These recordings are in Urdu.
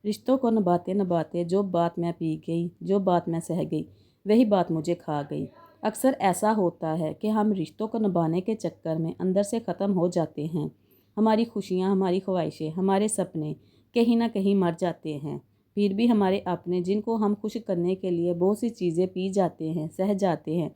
رشتوں کو نبھاتے نبھاتے جو بات میں پی گئی، جو بات میں سہ گئی، وہی بات مجھے کھا گئی۔ اکثر ایسا ہوتا ہے کہ ہم رشتوں کو نبھانے کے چکر میں اندر سے ختم ہو جاتے ہیں۔ ہماری خوشیاں، ہماری خواہشیں، ہمارے سپنے کہیں نہ کہیں مر جاتے ہیں۔ پھر بھی ہمارے اپنے، جن کو ہم خوش کرنے کے لیے بہت سی چیزیں پی جاتے ہیں، سہ جاتے ہیں،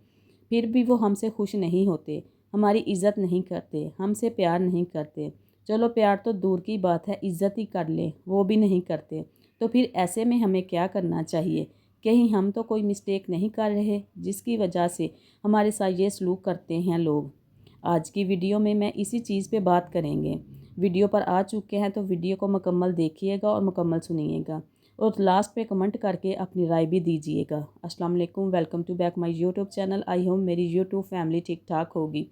پھر بھی وہ ہم سے خوش نہیں ہوتے، ہماری عزت نہیں کرتے، ہم سے پیار نہیں کرتے۔ چلو پیار تو دور کی بات ہے، عزت ہی کر لیں، وہ بھی نہیں کرتے۔ تو پھر ایسے میں ہمیں کیا کرنا چاہیے؟ کہیں ہم تو کوئی مسٹیک نہیں کر رہے جس کی وجہ سے ہمارے ساتھ یہ سلوک کرتے ہیں لوگ؟ آج کی ویڈیو میں اسی چیز پہ بات کریں گے۔ ویڈیو پر آ چکے ہیں تو ویڈیو کو مکمل دیکھیے گا اور مکمل سنیے گا، اور لاسٹ پہ کمنٹ کر کے اپنی رائے بھی دیجیے گا۔ السلام علیکم، welcome to back my YouTube channel. I hope میری یوٹیوب فیملی ٹھیک ٹھاک ہوگی۔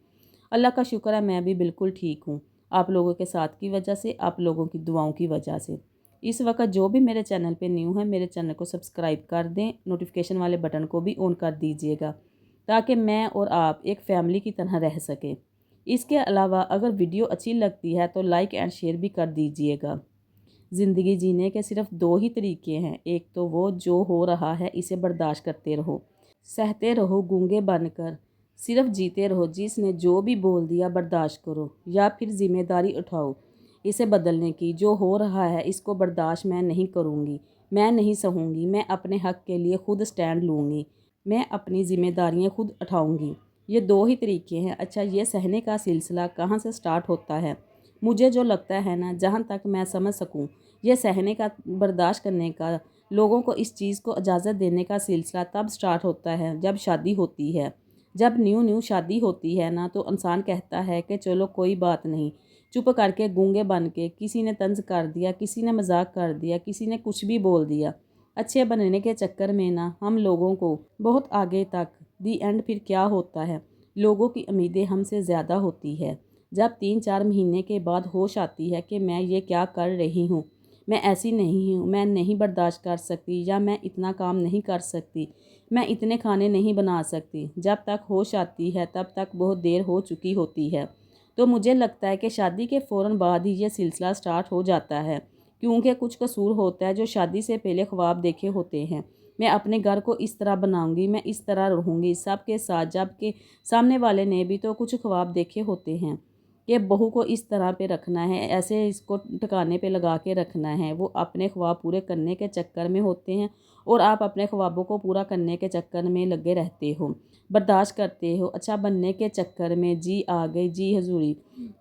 اللہ کا شکر ہے میں بھی بالکل ٹھیک ہوں، آپ لوگوں کے ساتھ کی وجہ سے، آپ لوگوں کی دعاؤں کی وجہ سے۔ اس وقت جو بھی میرے چینل پہ نیو ہے، میرے چینل کو سبسکرائب کر دیں، نوٹیفیکیشن والے بٹن کو بھی آن کر دیجیے گا تاکہ میں اور آپ ایک فیملی کی طرح رہ سکیں۔ اس کے علاوہ اگر ویڈیو اچھی لگتی ہے تو لائک اینڈ شیئر بھی کر دیجیے گا۔ زندگی جینے کے صرف دو ہی طریقے ہیں، ایک تو وہ جو ہو رہا ہے اسے برداشت کرتے رہو، سہتے رہو گونگے بن کر، صرف جیتے رہو، جس نے جو بھی بول دیا برداشت کرو، یا پھر ذمہ داری اٹھاؤ اسے بدلنے کی۔ جو ہو رہا ہے اس کو برداشت میں نہیں کروں گی، میں نہیں سہوں گی، میں اپنے حق کے لیے خود سٹینڈ لوں گی، میں اپنی ذمہ داریاں خود اٹھاؤں گی۔ یہ دو ہی طریقے ہیں۔ اچھا، یہ سہنے کا سلسلہ کہاں سے سٹارٹ ہوتا ہے؟ مجھے جو لگتا ہے نا، جہاں تک میں سمجھ سکوں، یہ سہنے کا، برداشت کرنے کا، لوگوں کو اس چیز کو اجازت دینے کا سلسلہ تب سٹارٹ ہوتا ہے جب شادی ہوتی ہے۔ جب نیو شادی ہوتی ہے نا، تو انسان کہتا ہے کہ چلو کوئی بات نہیں، چپ کر کے گونگے بن کے، کسی نے طنز کر دیا، کسی نے مذاق کر دیا، کسی نے کچھ بھی بول دیا، اچھے بننے کے چکر میں نا ہم لوگوں کو بہت آگے تک، دی اینڈ پھر کیا ہوتا ہے، لوگوں کی امیدیں ہم سے زیادہ ہوتی ہے۔ جب 3-4 مہینے کے بعد ہوش آتی ہے کہ میں یہ کیا کر رہی ہوں، میں ایسی نہیں ہوں، میں نہیں برداشت کر سکتی، یا میں اتنا کام نہیں کر سکتی، میں اتنے کھانے نہیں بنا سکتی، جب تک ہوش آتی ہے تب تک بہت دیر ہو چکی ہوتی ہے۔ تو مجھے لگتا ہے کہ شادی کے فوراً بعد ہی یہ سلسلہ سٹارٹ ہو جاتا ہے، کیونکہ کچھ قصور ہوتا ہے جو شادی سے پہلے خواب دیکھے ہوتے ہیں۔ میں اپنے گھر کو اس طرح بناؤں گی، میں اس طرح رہوں گی سب کے ساتھ، جب کہ سامنے والے نے بھی تو کچھ خواب دیکھے ہوتے ہیں کہ بہو کو اس طرح پہ رکھنا ہے، ایسے اس کو ٹھکانے پہ لگا کے رکھنا ہے۔ وہ اپنے خواب پورے کرنے کے چکر میں ہوتے ہیں اور آپ اپنے خوابوں کو پورا کرنے کے چکر میں لگے رہتے ہو، برداشت کرتے ہو، اچھا بننے کے چکر میں، جی آ گئی، جی حضوری،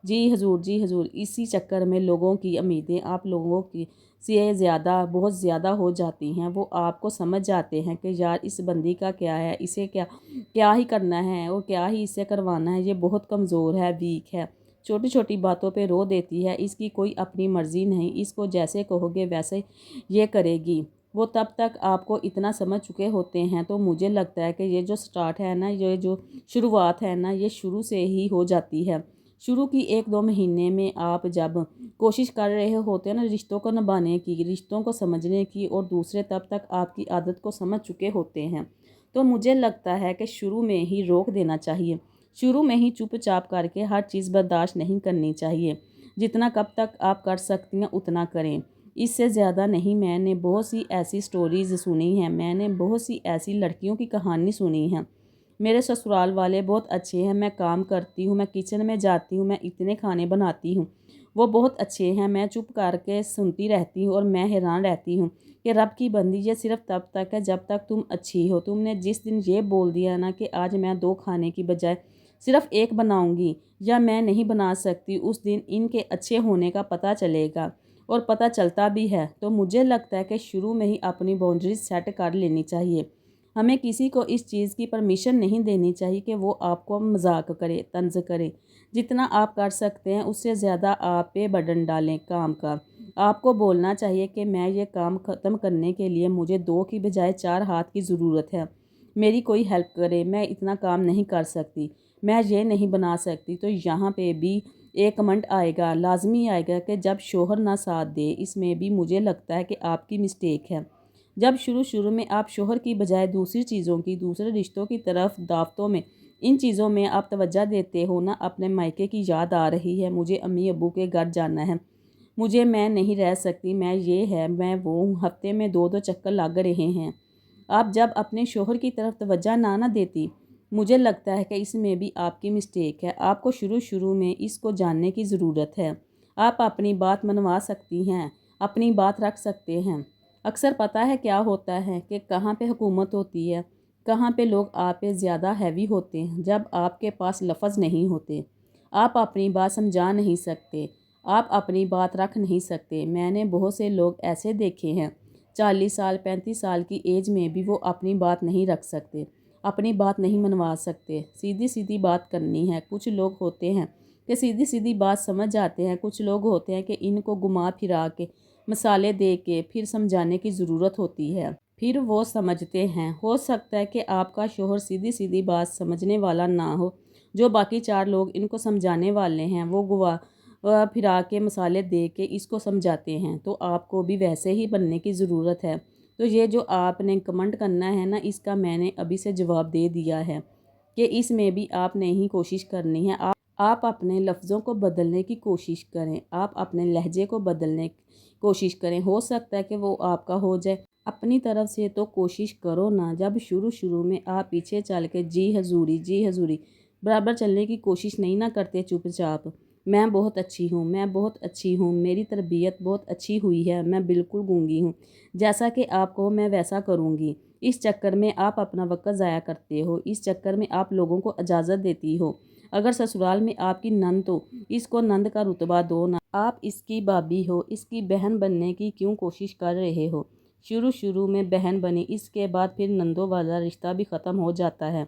جی حضور، جی حضور، اسی چکر میں لوگوں کی امیدیں آپ لوگوں کی سے زیادہ، بہت زیادہ ہو جاتی ہیں۔ وہ آپ کو سمجھ جاتے ہیں کہ یار اس بندی کا کیا ہے، اسے کیا ہی کرنا ہے اور کیا ہی اس سے کروانا ہے، یہ بہت کمزور ہے، ویک ہے، چھوٹی چھوٹی باتوں پہ رو دیتی ہے، اس کی کوئی اپنی مرضی نہیں، اس کو جیسے کہو گے ویسے یہ کرے گی۔ وہ تب تک آپ کو اتنا سمجھ چکے ہوتے ہیں۔ تو مجھے لگتا ہے کہ یہ جو سٹارٹ ہے نا، یہ جو شروعات ہے نا، یہ شروع سے ہی ہو جاتی ہے۔ شروع کی 1-2 مہینے میں آپ جب کوشش کر رہے ہوتے ہیں نا رشتوں کو نبھانے کی، رشتوں کو سمجھنے کی، اور دوسرے تب تک آپ کی عادت کو سمجھ چکے ہوتے ہیں، تو مجھے لگتا ہے کہ شروع میں ہی روک دینا چاہیے۔ شروع میں ہی چپ چاپ کر کے ہر چیز برداشت نہیں کرنی چاہیے۔ جتنا کب تک آپ کر سکتی ہیں اتنا کریں، اس سے زیادہ نہیں۔ میں نے بہت سی ایسی سٹوریز سنی ہیں، میں نے بہت سی ایسی لڑکیوں کی کہانی سنی ہیں۔ میرے سسرال والے بہت اچھے ہیں، میں کام کرتی ہوں، میں کچن میں جاتی ہوں، میں اتنے کھانے بناتی ہوں، وہ بہت اچھے ہیں، میں چپ کر کے سنتی رہتی ہوں، اور میں حیران رہتی ہوں کہ رب کی بندی، یہ صرف تب تک ہے جب تک تم اچھی ہو۔ تم نے جس دن یہ بول دیا نا کہ آج میں 2 کھانے کی بجائے صرف 1 بناؤں گی، یا میں نہیں بنا سکتی، اس دن ان کے اچھے ہونے کا پتہ چلے گا، اور پتہ چلتا بھی ہے۔ تو مجھے لگتا ہے کہ شروع میں ہی اپنی باؤنڈریز سیٹ کر لینی چاہیے۔ ہمیں کسی کو اس چیز کی پرمیشن نہیں دینی چاہیے کہ وہ آپ کو مذاق کرے، طنز کرے۔ جتنا آپ کر سکتے ہیں اس سے زیادہ آپ پہ برڈن ڈالیں کام کا۔ آپ کو بولنا چاہیے کہ میں یہ کام ختم کرنے کے لیے مجھے 2 کی بجائے 4 ہاتھ کی ضرورت ہے، میری کوئی ہیلپ کرے، میں اتنا کام نہیں کر سکتی، میں یہ نہیں بنا سکتی۔ تو یہاں پہ بھی ایک کمنٹ آئے گا، لازمی آئے گا کہ جب شوہر نہ ساتھ دے، اس میں بھی مجھے لگتا ہے کہ آپ کی مسٹیک ہے۔ جب شروع میں آپ شوہر کی بجائے دوسری چیزوں کی، دوسرے رشتوں کی طرف، دعوتوں میں، ان چیزوں میں آپ توجہ دیتے ہو نا، اپنے مائکے کی یاد آ رہی ہے، مجھے امی ابو کے گھر جانا ہے، مجھے میں نہیں رہ سکتی، میں یہ ہے میں وہ ہوں، ہفتے میں 2 چکر لگ رہے ہیں۔ آپ جب اپنے شوہر کی طرف توجہ نہ دیتی، مجھے لگتا ہے کہ اس میں بھی آپ کی مسٹیک ہے۔ آپ کو شروع میں اس کو جاننے کی ضرورت ہے۔ آپ اپنی بات منوا سکتی ہیں، اپنی بات رکھ سکتے ہیں۔ اکثر پتہ ہے کیا ہوتا ہے کہ کہاں پہ حکومت ہوتی ہے، کہاں پہ لوگ آپ پہ زیادہ ہیوی ہوتے ہیں، جب آپ کے پاس لفظ نہیں ہوتے، آپ اپنی بات سمجھا نہیں سکتے، آپ اپنی بات رکھ نہیں سکتے۔ میں نے بہت سے لوگ ایسے دیکھے ہیں 40 سال 35 سال کی ایج میں بھی وہ اپنی بات نہیں رکھ سکتے، اپنی بات نہیں منوا سکتے۔ سیدھی بات کرنی ہے۔ کچھ لوگ ہوتے ہیں کہ سیدھی بات سمجھ جاتے ہیں، کچھ لوگ ہوتے ہیں کہ ان کو گھما پھرا کے مسالے دے کے پھر سمجھانے کی ضرورت ہوتی ہے، پھر وہ سمجھتے ہیں۔ ہو سکتا ہے کہ آپ کا شوہر سیدھی بات سمجھنے والا نہ ہو، جو باقی 4 لوگ ان کو سمجھانے والے ہیں وہ گوا پھرا کے مسالے دے کے اس کو سمجھاتے ہیں، تو آپ کو بھی ویسے ہی بننے کی ضرورت ہے۔ تو یہ جو آپ نے کمنٹ کرنا ہے نا، اس کا میں نے ابھی سے جواب دے دیا ہے کہ اس میں بھی آپ نے ہی کوشش کرنی ہے۔ آپ اپنے لفظوں کو بدلنے کی کوشش کریں، آپ اپنے لہجے کو بدلنے کی کوشش کریں، ہو سکتا ہے کہ وہ آپ کا ہو جائے۔ اپنی طرف سے تو کوشش کرو نا۔ جب شروع میں آپ پیچھے چل کے جی حضوری برابر چلنے کی کوشش نہیں نہ کرتے، چپ چاپ میں بہت اچھی ہوں، میری تربیت بہت اچھی ہوئی ہے، میں بالکل گونگی ہوں، جیسا کہ آپ کو میں ویسا کروں گی۔ اس چکر میں آپ اپنا وقت ضائع کرتے ہو، اس چکر میں آپ لوگوں کو اجازت دیتی ہو۔ اگر سسرال میں آپ کی نند تو اس کو نند کا رتبہ دو نا۔ آپ اس کی بھابی ہو، اس کی بہن بننے کی کیوں کوشش کر رہے ہو؟ شروع میں بہن بنی، اس کے بعد پھر نندوں والا رشتہ بھی ختم ہو جاتا ہے۔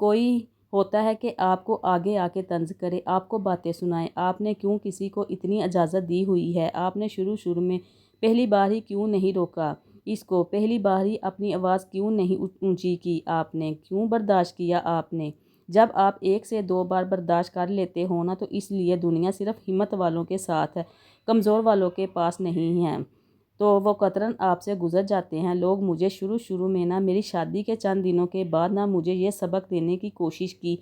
کوئی ہوتا ہے کہ آپ کو آگے آ کے طنز کرے، آپ کو باتیں سنائے۔ آپ نے کیوں کسی کو اتنی اجازت دی ہوئی ہے؟ آپ نے شروع میں پہلی بار ہی کیوں نہیں روکا اس کو؟ پہلی بار ہی اپنی آواز کیوں نہیں اونچی کی؟ آپ نے کیوں برداشت کیا؟ آپ نے جب آپ 1 سے 2 بار برداشت کر لیتے ہو نا، تو اس لیے دنیا صرف ہمت والوں کے ساتھ ہے، کمزور والوں کے پاس نہیں ہے، تو وہ قطراً آپ سے گزر جاتے ہیں۔ لوگ مجھے شروع میں نا، میری شادی کے چند دنوں کے بعد نا، مجھے یہ سبق دینے کی کوشش کی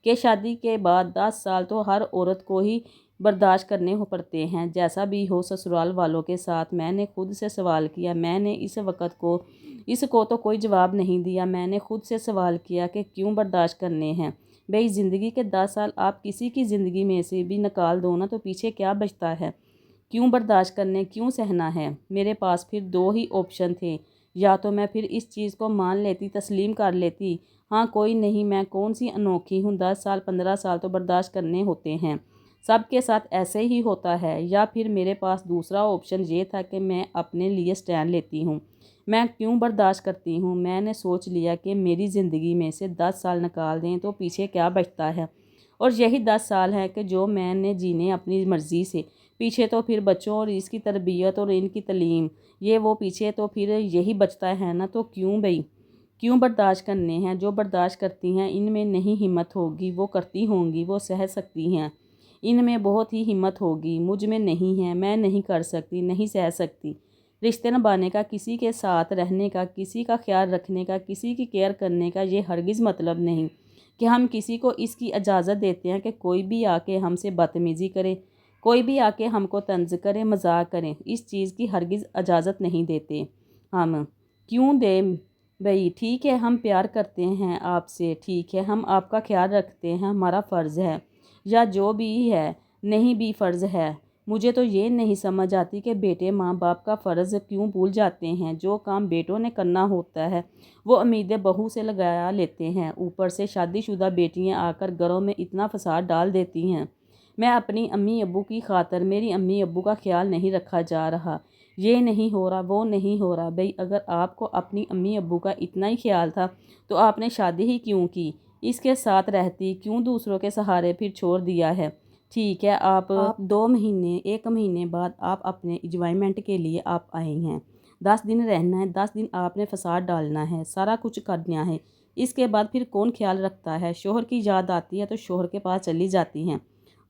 کہ شادی کے بعد 10 سال تو ہر عورت کو ہی برداشت کرنے پڑتے ہیں، جیسا بھی ہو سسرال والوں کے ساتھ۔ میں نے خود سے سوال کیا، میں نے اس کو تو کوئی جواب نہیں دیا، میں نے خود سے سوال کیا کہ کیوں برداشت کرنے ہیں بھئی؟ زندگی کے 10 سال آپ کسی کی زندگی میں سے بھی نکال دو نا، تو پیچھے کیا بچتا ہے؟ کیوں برداشت کرنے، کیوں سہنا ہے؟ میرے پاس پھر 2 ہی آپشن تھے، یا تو میں پھر اس چیز کو مان لیتی، تسلیم کر لیتی، ہاں کوئی نہیں، میں کون سی انوکھی ہوں، 10 سال 15 سال تو برداشت کرنے ہوتے ہیں، سب کے ساتھ ایسے ہی ہوتا ہے۔ یا پھر میرے پاس دوسرا آپشن یہ تھا کہ میں اپنے لیے سٹینڈ لیتی ہوں، میں کیوں برداشت کرتی ہوں؟ میں نے سوچ لیا کہ میری زندگی میں سے 10 سال نکال دیں تو پیچھے کیا بچتا ہے، اور یہی 10 سال ہے کہ جو میں نے جینے اپنی مرضی سے۔ پیچھے تو پھر بچوں اور اس کی تربیت اور ان کی تعلیم، یہ وہ پیچھے تو پھر یہی بچتا ہے نا، تو کیوں بھئی؟ کیوں برداشت کرنے ہیں؟ جو برداشت کرتی ہیں ان میں نہیں ہمت ہوگی، وہ کرتی ہوں گی، وہ سہ سکتی ہیں، ان میں بہت ہی ہمت ہوگی، مجھ میں نہیں ہے، میں نہیں کر سکتی، نہیں سہ سکتی۔ رشتے نبھانے کا، کسی کے ساتھ رہنے کا، کسی کا خیال رکھنے کا، کسی کی کیئر کرنے کا یہ ہرگز مطلب نہیں کہ ہم کسی کو اس کی اجازت دیتے ہیں کہ کوئی بھی آ کے ہم سے بدتمیزی کرے، کوئی بھی آ کے ہم کو طنز کرے، مذاق کرے۔ اس چیز کی ہرگز اجازت نہیں دیتے ہم۔ کیوں دیں بھئی؟ ٹھیک ہے، ہم پیار کرتے ہیں آپ سے، ٹھیک ہے، ہم آپ کا خیال رکھتے ہیں، ہمارا فرض ہے، یا جو بھی ہے، نہیں بھی فرض ہے۔ مجھے تو یہ نہیں سمجھ آتی کہ بیٹے ماں باپ کا فرض کیوں بھول جاتے ہیں۔ جو کام بیٹوں نے کرنا ہوتا ہے وہ امیدیں بہو سے لگا لیتے ہیں، اوپر سے شادی شدہ بیٹیاں آ کر گھروں میں اتنا فساد ڈال دیتی ہیں۔ میں اپنی امی ابو کی خاطر میری امی ابو کا خیال نہیں رکھا جا رہا، یہ نہیں ہو رہا، وہ نہیں ہو رہا۔ بھئی اگر آپ کو اپنی امی ابو کا اتنا ہی خیال تھا تو آپ نے شادی ہی کیوں کی؟ اس کے ساتھ رہتی کیوں دوسروں کے سہارے پھر چھوڑ دیا ہے؟ ٹھیک ہے، آپ 2 مہینے 1 مہینے بعد آپ اپنے انجوائمنٹ کے لیے آپ آئے ہیں، 10 دن رہنا ہے، 10 دن آپ نے فساد ڈالنا ہے، سارا کچھ کرنا ہے۔ اس کے بعد پھر کون خیال رکھتا ہے؟ شوہر کی یاد آتی ہے تو شوہر کے پاس چلی جاتی ہیں۔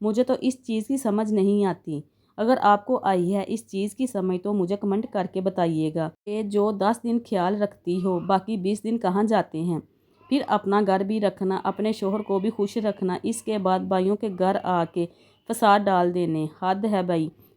مجھے تو اس چیز کی سمجھ نہیں آتی۔ اگر آپ کو آئی ہے اس چیز کی سمجھ تو مجھے کمنٹ کر کے بتائیے گا کہ جو 10 دن خیال رکھتی ہو، باقی 20 دن کہاں جاتے ہیں؟ پھر اپنا گھر بھی رکھنا، اپنے شوہر کو بھی خوش رکھنا، اس کے بعد بھائیوں کے گھر آ کے فساد ڈال دینے، حد ہے بھائی۔